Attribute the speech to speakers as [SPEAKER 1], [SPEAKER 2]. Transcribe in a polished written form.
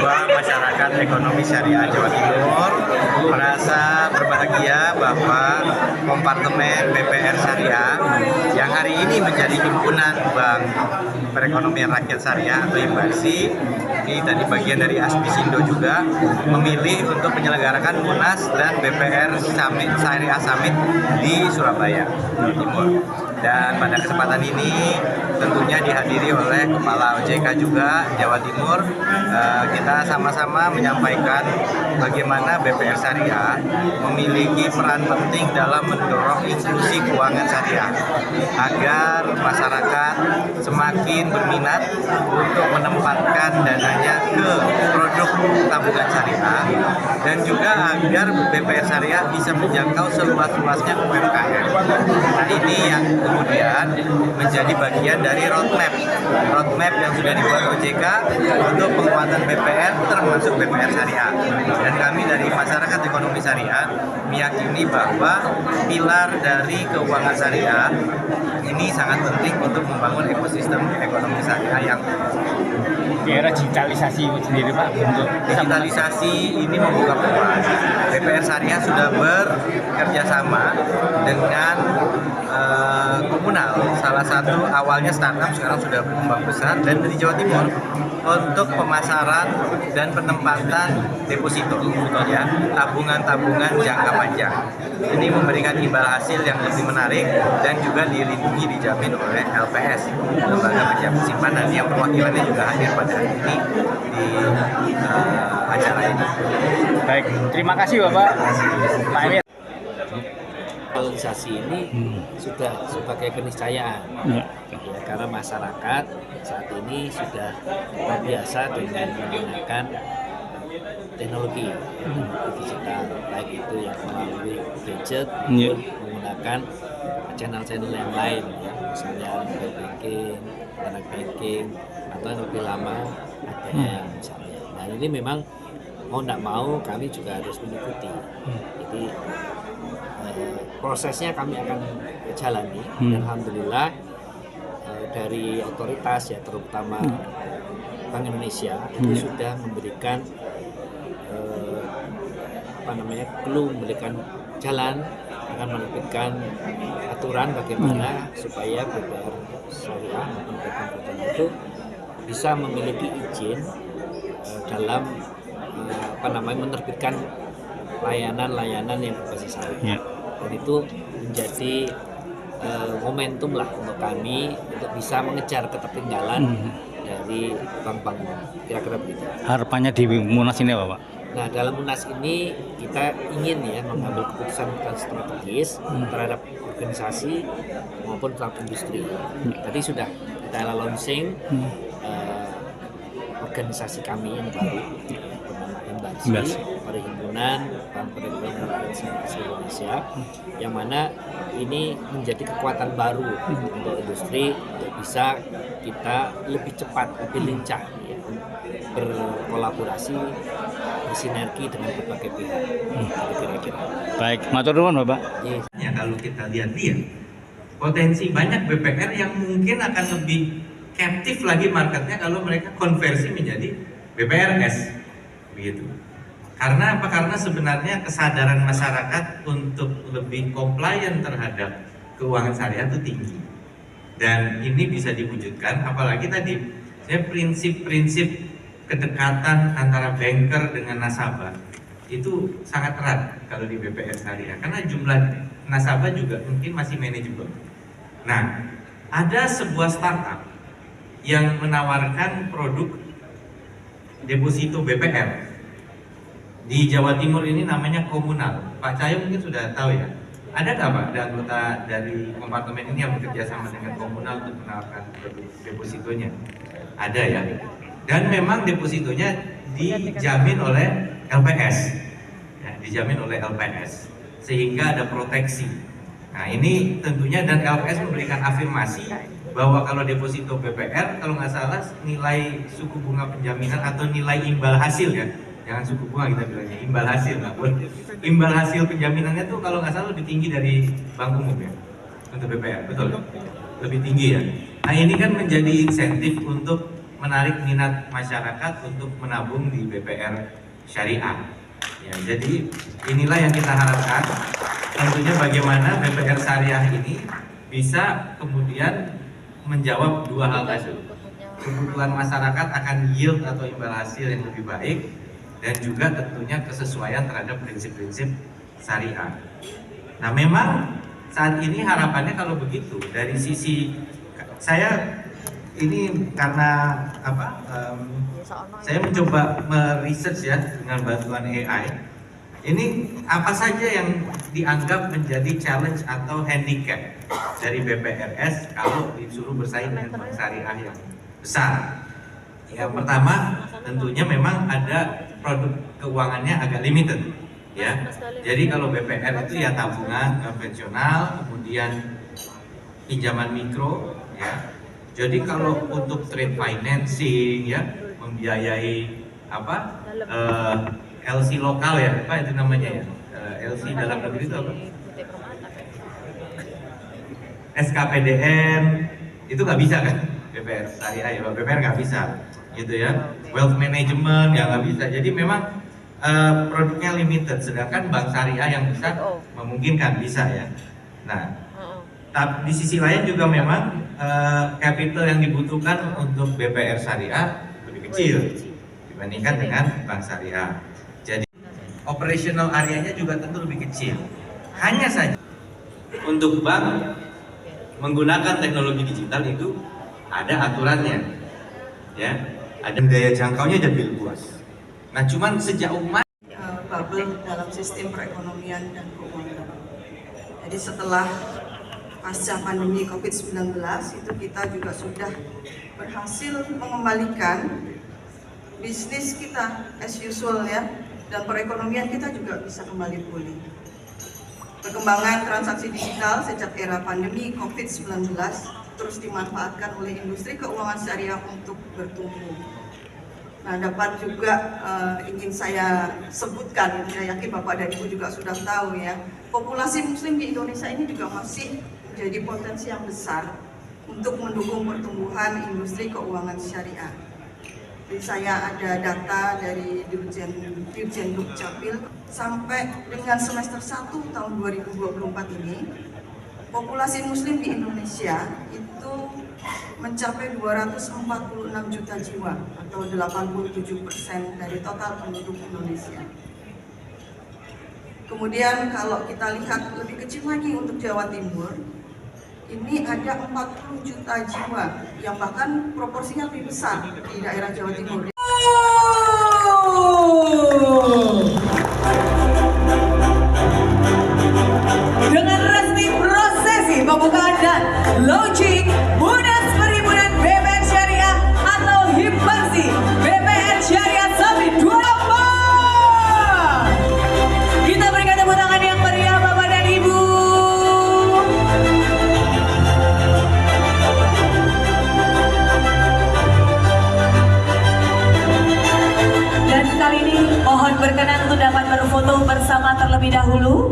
[SPEAKER 1] Ketua Masyarakat Ekonomi Syariah Jawa Timur merasa berbahagia bahwa kompartemen BPR Syariah yang hari ini menjadi himpunan Bank Perekonomian Rakyat Syariah atau IMBARSI, ini tadi bagian dari Aspisindo juga, memilih untuk menyelenggarakan Munas dan BPR Syariah Summit di Surabaya, Jawa Timur. Dan pada kesempatan ini tentunya dihadiri oleh Kepala OJK juga Jawa Timur. Kita sama-sama menyampaikan bagaimana BPR Syariah memiliki peran penting dalam mendorong inklusi keuangan syariah agar masyarakat semakin berminat untuk menempatkan dananya ke produk tabungan syariah dan juga agar BPR Syariah bisa menjangkau seluas-luasnya UMKM. Nah, ini yang kemudian menjadi bagian dari roadmap yang sudah dibuat OJK untuk penguatan BPR termasuk BPR Syariah. Dan kami dari Masyarakat Ekonomi Syariah meyakini bahwa pilar dari keuangan syariah ini sangat penting untuk membangun ekosistem ekonomi syariah yang
[SPEAKER 2] di era digitalisasi sendiri, Pak. Untuk
[SPEAKER 1] digitalisasi ini membuka peluang. BPR Syariah sudah bekerja sama dengan komunal, salah satu awalnya startup sekarang sudah berkembang besar dan dari Jawa Timur untuk pemasaran dan penempatan deposito, ya, tabungan-tabungan jangka panjang. Ini memberikan imbal hasil yang lebih menarik dan juga dilindungi dijamin oleh LPS, Lembaga Penjamin Simpanan, yang perwakilannya juga hadir pada hari ini di acara ini.
[SPEAKER 2] Baik, terima kasih Bapak. Pak Emir.
[SPEAKER 3] Digitalisasi ini sudah sebagai keniscayaan, ya, karena masyarakat saat ini sudah terbiasa dengan menggunakan teknologi digital, baik itu yang melalui gadget maupun menggunakan channel-channel yang lain, ya, misalnya mobile banking, internet banking, atau yang lebih lama ATM misalnya. Nah, ini memang mau tidak mau kami juga harus mengikuti. Jadi prosesnya kami akan jalani dan alhamdulillah dari otoritas, ya, terutama Bank Indonesia itu sudah memberikan memberikan jalan, akan menerbitkan aturan bagaimana supaya BPR Syariah maupun BPR itu bisa memiliki izin dalam menerbitkan layanan-layanan yang berbasis syariah. Dan itu menjadi momentum lah untuk kami untuk bisa mengejar ketertinggalan dari bank-bank, kira-kira begitu.
[SPEAKER 2] Harapannya di Munas ini apa, Pak?
[SPEAKER 3] Nah, dalam Munas ini kita ingin, ya, mengambil keputusan strategis terhadap organisasi maupun pelaku industri. Tadi sudah kita launching organisasi kami yang baru, IMBARSI, Perhimpunan Bank Perekonomian Rakyat Indonesia, yang mana ini menjadi kekuatan baru untuk industri untuk bisa kita lebih cepat, lebih lincah, ya, berkolaborasi, bersinergi dengan berbagai pihak. Kira-kira.
[SPEAKER 2] Baik, matur nuwun Bapak.
[SPEAKER 1] Ya, kalau kita lihat potensi banyak BPR yang mungkin akan lebih captive lagi marketnya kalau mereka konversi menjadi BPRS, begitu. Karena apa? Karena sebenarnya kesadaran masyarakat untuk lebih compliant terhadap keuangan syariah itu tinggi. Dan ini bisa diwujudkan, apalagi tadi prinsip-prinsip kedekatan antara banker dengan nasabah itu sangat erat kalau di BPR Syariah, karena jumlah nasabah juga mungkin masih manageable. Nah, ada sebuah startup yang menawarkan produk deposito BPR di Jawa Timur, ini namanya Komunal. Pak Cahyo mungkin sudah tahu, ya. Ada nggak, Pak, ada anggota dari kompartemen ini yang bekerja sama dengan Komunal untuk menawarkan produk depositonya? Ada, ya. Dan memang depositonya dijamin oleh LPS, ya, dijamin oleh LPS, sehingga ada proteksi. Nah, ini tentunya, dan LPS memberikan afirmasi bahwa kalau deposito BPR, kalau nggak salah nilai suku bunga penjaminan atau nilai imbal hasil, ya, jangan suku bunga kita bilangnya, imbal hasil, nggak boleh. Imbal hasil penjaminannya tuh kalau nggak salah lebih tinggi dari bank umum, ya, untuk BPR, betul? Lebih tinggi, ya. Nah, ini kan menjadi insentif untuk menarik minat masyarakat untuk menabung di BPR syariah. Ya, jadi inilah yang kita harapkan. Tentunya bagaimana BPR syariah ini bisa kemudian menjawab dua hal tadi. Kebutuhan masyarakat akan yield atau imbal hasil yang lebih baik, dan juga tentunya kesesuaian terhadap prinsip-prinsip syariah. Nah, memang saat ini harapannya kalau begitu dari sisi saya ini karena saya mencoba meresearch ya dengan bantuan AI. Ini apa saja yang dianggap menjadi challenge atau handicap dari BPRS kalau disuruh bersaing dengan bank syariah yang besar. Yang pertama tentunya memang ada produk keuangannya agak limited ya. Jadi kalau BPR itu ya tabungan konvensional, kemudian pinjaman mikro ya. Jadi kalau untuk trade financing ya, membiayai LC lokal ya, apa itu namanya ya? LC dalam negeri itu apa? SKPDN itu nggak bisa kan? BPR syariah ya, BPR nggak bisa, gitu ya. Wealth management ya nggak bisa. Jadi memang produknya limited, sedangkan bank syariah yang besar memungkinkan bisa ya. Nah, tapi di sisi lain juga memang capital yang dibutuhkan untuk BPR syariah lebih kecil dibandingkan dengan bank syariah. Jadi operational areanya juga tentu lebih kecil. Hanya saja untuk bank menggunakan teknologi digital itu ada aturannya, ya. Ada daya jangkaunya jadi luas. Nah, cuman sejauh mana
[SPEAKER 4] bubble dalam sistem perekonomian dan keuangan. Jadi setelah pasca pandemi COVID-19 itu kita juga sudah berhasil mengembalikan bisnis kita as usual ya, dan perekonomian kita juga bisa kembali pulih. Perkembangan transaksi digital sejak era pandemi COVID-19 terus dimanfaatkan oleh industri keuangan syariah untuk bertumbuh. Nah, dapat juga ingin saya sebutkan, saya yakin Bapak dan Ibu juga sudah tahu ya, populasi Muslim di Indonesia ini juga masih menjadi potensi yang besar untuk mendukung pertumbuhan industri keuangan syariah. Jadi saya ada data dari Dirjen Dukcapil sampai dengan semester 1 tahun 2024 ini, populasi Muslim di Indonesia itu mencapai 246 juta jiwa atau 87% dari total penduduk Indonesia. Kemudian kalau kita lihat lebih kecil lagi untuk Jawa Timur, ini ada 40 juta jiwa yang bahkan proporsinya lebih besar di daerah Jawa Timur.
[SPEAKER 5] Dengan resmi prosesi pembukaan dan launching Munas Perhimpunan BPR Syariah atau Himpansi BPR Syariah Summit 2024. Kita berikan tepuk tangan yang meriah Bapak dan Ibu. Dan kali ini mohon berkenan untuk dapat berfoto bersama terlebih dahulu.